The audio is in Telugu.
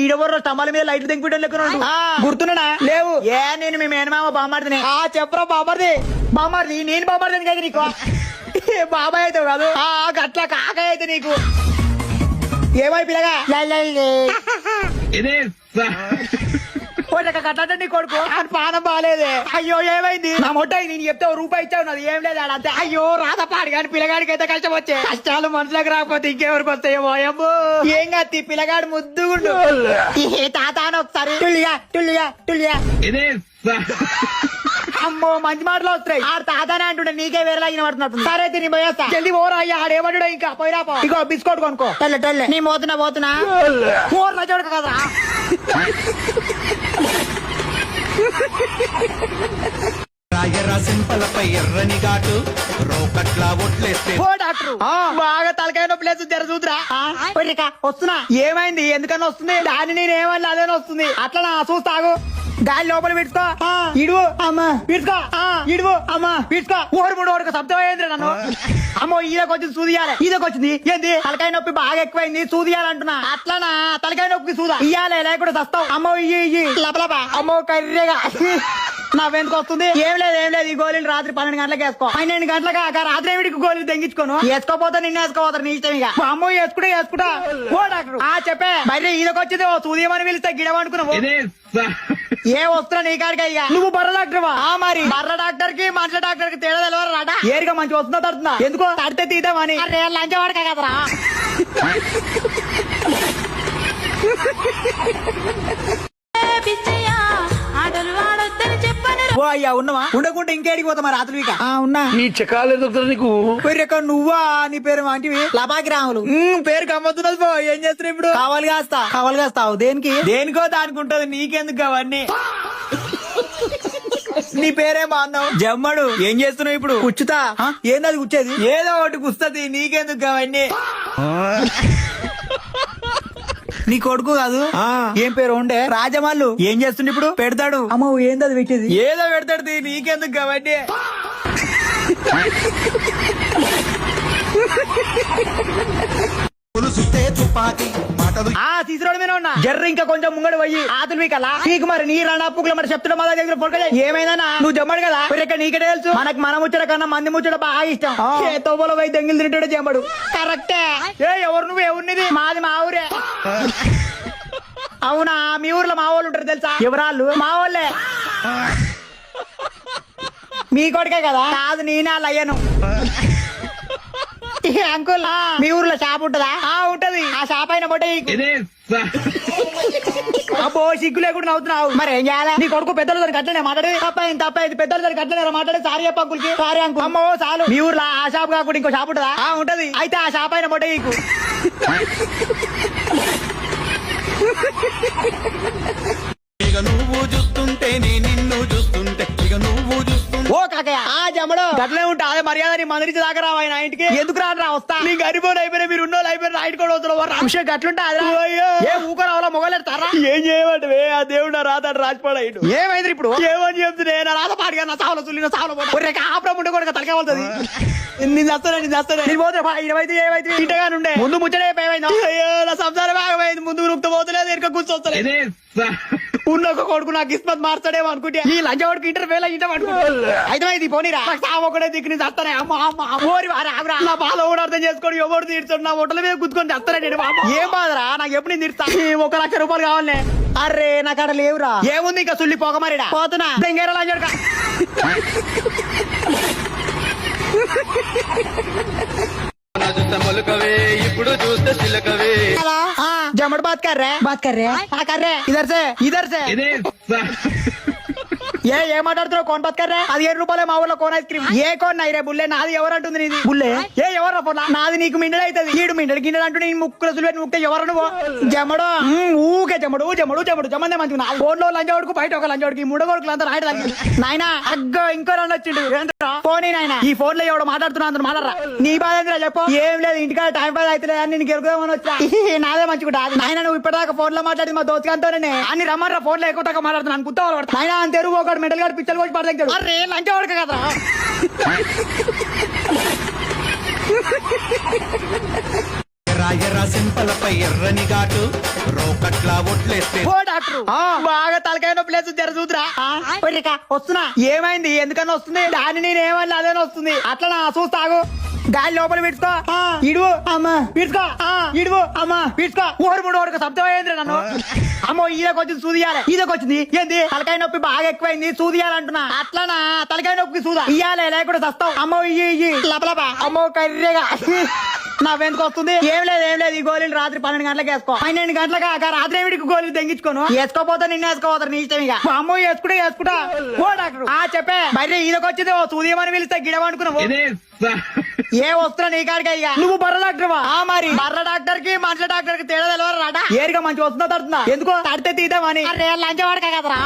ఈడవరు స్తంభాల మీద లైట్లు తెంపిటం గుర్తున్నా లేవు. ఏ నేను మీ మేనమామ బామార్దిని. చెప్పరా బామార్ది. బామార్ది నేను బామార్దిని కదా నీకు. బాబాయ్ అయితే కాదు గట్ల కాకాయ అయితే నీకు. ఏమై పిల్లగా గట్లంటే నీ కొడుకు పానం బాగాలేదే. అయ్యో ఏమైంది నా మొట్టాయి నేను చెప్తే రూపాయి ఇచ్చావు నాది ఏం లేదు అంతే. అయ్యో రాధపాడు కానీ పిల్లగాడికి అయితే కష్టం వచ్చే. కష్టాలు మనుషులకు రాకపోతే ఇంకెవరికి వస్తాయో ఓయమ్మో. ఏం కాదు పిల్లగాడు ముద్దుగుండు. తాత అని ఒకసారి టుల్లిగా టుల్లిగా టుల్లిగా. అమ్మో మంచి మాటలు వస్తాయి. ఆడు తాతానే అంటుండే నీకే వేరేలా పడుతున్నట్టు. సరే తిని పోయేస్తా జల్దీ ఓరా. అయ్యా ఆడేమడు ఇంకా పోయిరా. ఇగో బిస్కౌట్ కొనుక్కో. టెల్లె నీ పోతున్నా ఓర్లా చూడక కదరా. రాయరాసింపలపై ఎర్రని ఘాటు రోకట్లా ఒట్లేస్తే డాక్టర్ బాగా తలకాయ నొప్పి లేదు. జర చూద్దురా. వస్తున్నా. ఏమైంది ఎందుకన్నా వస్తుంది. దాన్ని నేను ఏమన్నా అదేనా వస్తుంది. అట్లా నా చూస్తాగు. గాలి లోపల పెట్టుకో. ఇడువు అమ్మా పీడ్చుకో. ఇడువు అమ్మా పీడ్చుకో. ఊరు మూడు ఓడుకో శబ్దం అయింది నన్ను. అమ్మో ఈదకొచ్చింది సూదియాలి. ఈదకొచ్చింది ఏంది తలకాయ నొప్పి బాగా ఎక్కువైంది సూదియాలంటున్నా. అట్లానా తలకాయ నొప్పి సూదా ఇయ్యాలి లేకుండా చస్తావు. అమ్మో ఇయ్యి లపలపా. అమ్మో కర్రేగా నావెందుకు వస్తుంది. ఏం లేదు ఈ గోళీలు రాత్రి 12 గంటలకు వేసుకో. 12 గంటలకు రాత్రి ఏమిటికి గోళీలు తెంగించుకోను. వేసుకోపోతే నిన్న వేసుకోపోతారు నీ ఇష్టం. ఇక అమ్మో వేసుకుంటా ఓ డాక్టర్ చెప్పే మరి ఈదకొచ్చింది. ఓ సూదియమని పిలిస్తే గిడవనుకున్నావు. ఏ వస్తున్నా నీ కాడికి. ఇక నువ్వు బర్ర డాక్టర్ మరి బర్ర డాక్టర్ కి మనుషుల డాక్టర్ కి తేడా తెలవరాట. ఏరిగా మంచి వస్తుందో తడుతుందా ఎందుకో తడితే తీద్దామని. లంచ వాడక కదరా. ఓ అయ్యా ఉన్నవా ఉండకుంటే ఇంకేడికి పోతా మరి రాత్రి ఉన్నా. నీ చెక్కాలేదు నీకు నువ్వా నీ పేరు అంటివి లపాకి రాములు. పేరు గమ్మతున్నది పో. ఏం చేస్తున్నావు ఇప్పుడు. కావాలి కాస్తావు దేనికో దానికి ఉంటది. నీకెందుకు అవన్నీ. నీ పేరేమో అన్నావు జమ్మడు. ఏం చేస్తున్నావు ఇప్పుడు. కూర్చుతా. ఏంది అది కూర్చేది. ఏదో ఒకటి కుస్తది. నీకెందుకు అవన్నీ. నీ కొడుకు కాదు ఏం పేరు ఉండే రాజమల్లు. ఏం చేస్తుండే ఇప్పుడు. పెడతాడు. అమ్మ ఏంది అది పెట్టేది. ఏదో పెడతాడు. నీకెందుకు కాబట్టి. తీసుకురావడం మీద ఉన్నా జర్ర ఇంకా కొంచెం ముంగడు పోయి ఆతులు మీకలా నీకు మరి నీ రాణా పుక్కులు మరి చెప్తున్నా మా దగ్గర పొడక ఏమైందా నువ్వు జమ్మడు కదా ఇక్కడ నీకే తెలుసు. మనకు మన ముచ్చట కన్నా మంది ముచ్చట బాగా ఇష్టం. తోబలో పోయి దెంగిలు తింటాడు జమ్మడు. కరెక్టే. ఎవరు నువ్వు ఎవరినిది. మాది మా ఊరే. అవునా మీ ఊర్లో మా వాళ్ళు ఉంటారు తెలుసా. ఎవరాళ్ళు మా వాళ్ళే. మీ కొడుకే కదా. కాదు నేనే అలా అయ్యాను. అంకుల్ మీ ఊర్లో షాప్ ఉంటదా. ఉంటది. ఆ షాప్ అయిన బొట్ట అబ్బో సిగ్గు లేకుండా నవ్వుతున్నావు. మరి ఏం చేయాలి. నీ కొడుకు పెద్దల దగ్గర కట్టలే మాట్లాడి తప్పైంది పెద్దల దగ్గర కట్టలేరా మాట్లాడి. సారీ చెప్ప అంకుల్కి. Sorry uncle. అమ్మో చాలు. మీ ఊర్లో ఆ షాప్ కాకుండా ఇంకో షాప్ ఉంటదా. ఉంటది. అయితే ఆ షాప్ అయిన బొట్ట నీకు. ఇక నువ్వు చూస్తుంటే నిన్ను చూస్తుంటే ఇక నువ్వు చూస్తుంటే. ఓ కాకయ్య జమ్మడు గట్లే ఉంటా. అదే మర్యాద నీ మందిరించి దాకా రావు ఆయన ఇంటికి. ఎందుకు రా వస్తా. నీ గరిపోలు అయిపోయినా మీరు ఉన్నోళ్ళు అయిపోయిన రైట్ కూడా వస్తున్నావు. అంశం గట్లుంటా. ఏ ఊకరావులో మొగలేడతారా. ఏం చేయమంటే ఆ దేవుడు నా రాతాడు రాజపాడు. ఏమైంది ఇప్పుడు. ఏమని చెప్తున్నా నా రాత పాడిగా నా సావులో చుల్లిన సావులో ఆపడం ఉంటే కూడా తలకే వెళ్తుంది. నేను చేస్తాను నేను పోతే ఇరవైతే ఏమైతే ఇంటగానుండే ముందు ముచ్చట ఏమైంది. నా సంసారం బాగమైంది. ముందు నృక్త పోతలేదు ఎరుక కూర్చొస్తలేదు. ఉన్న ఒక కొడుకు నాకు కిస్మత్ మార్చాడేమో అనుకుంటే ఈ లంచవాడికి ఇంటర్వ్యూలో అయితే పోనీరా ఒకటే దిక్కుని చేస్తానే. ఓరి నా బాధ కూడా అర్థం చేసుకోండి. ఎవరు తీర్చాడు నా హోటల్ మీద కూర్చొని చేస్తానే. ఏం బాధరా నాకు ఎప్పుడు నేను తీర్చా. 1 లక్ష రూపాయలు కావాలనే. అరే నాకు అక్కడ లేవురా. ఏముంది ఇంకా సుల్లి పోక మరిడా పోతున్నా. దెంగేరా లంచోడుక. ఇప్పుడు చూస్తే చిలకవే. जमड़ बात कर रहे हाँ कर रहे इधर से ఏ మాట్లాడుతున్నావు. కోన్ బాత్ కర్రా. అది 7 రూపాయలే మా ఊళ్ళో కోన్ ఐస్ క్రీమ్. ఏ కోన్ నైరే బుల్లే నాది. ఎవరంటుంది నీది బుల్లే. ఎవరు పోలా నాది. నీకు మిండెడ్ అవుతుంది. ఈడు మిండెడ్ గిన్నెడు అంటూ నేను ముక్కులు సులువు ముక్తే ఎవరు నువ్వు. జమడు ఊకే జమడు జమందే మంచిగా. నా ఫోన్ లో లంచోడుకు బయట ఒక లంచోడుకి 3 కొడుకులు అంతా రాయడం తగ్గింది. నాయన అగ్గో ఇంకో రెండు వచ్చిండు. ఫోన్ నాయన ఈ ఫోన్ లో ఎవడో మాట్లాడుతున్నా అందరూ మాట్లాడరా. నీ బాధ చెప్పు. ఏం లేదు ఇంటికాడ టైం పాస్ అయితే అని నేను గెలుకుదామని వచ్చా. నాదే మంచిగా. నాయన నువ్వు ఇప్పటిదాకా ఫోన్ లో మాట్లాడి మా దోస్తుగాంతోనే అన్ని రమ్మరా. ఫోన్ లో ఎక్కువ మాట్లాడుతున్నాను గుర్తు నాయన తెరువు ఒకటి మెడల్ గారు పిచ్చలు వచ్చి పడతాడు. అరే లంచ వాడక కదా. సింపలపై ఎర్రని ఘాటు రోకట్లా ఒట్లేస్తే ఓ డాక్టర్ బాగా తలకాయ నొప్పి లేదు జర చూద్రా ఒర్రిక వస్తున్నా ఏమైంది ఎందుకన్నా వస్తుంది దాన్ని నేను ఏమన్నా అదేనా వస్తుంది అట్లా నా చూస్తాగు గాలి లోపల పెట్టుకో ఇడువు అమ్మా పీడ్చుకో ఇడువు అమ్మా పీడ్చుకో ఓడి మూడు ఓడికి శబ్దం అయింది నన్ను అమ్మో ఈదకొచ్చింది సూదియాలి ఈదకొచ్చింది ఏంది తలకాయ నొప్పి బాగా ఎక్కువైంది సూదియాలంటున్నా అట్లనా తలకాయ నొప్పికి సూదా ఇయ్యాలి లేకుండా చస్తావు అమ్మో ఇయ్యి లపలప అమ్మో కర్రేగా నావెందుకు వస్తుంది ఏం లేదు ఈ గోళీలు రాత్రి 12 గంటలకు వేసుకో 12 గంటలకు రాత్రి ఏమిటికి గోళీలు తెంగించుకోను వేసుకోపోతే నిన్న వేసుకోపోతారు నీ ఇష్టం ఇక అమ్మో వేసుకుంటా ఓ డాక్టర్ చెప్పే బయట ఈదకొచ్చింది ఓ సూదియమని పిలిస్తే గిడవనుకున్నావు ఏ వస్తున్నా నీ కాడికి ఇక నువ్వు బర్ర డాక్టర్ మరి బర్ర డాక్టర్ కి మనుషుల డాక్టర్ కి తేడా తెలియదు రాడా ఏరిగా మంచి వస్తుందో తడుతుందా ఎందుకో తడితే తీద్దామని లంచ వాడక కదరా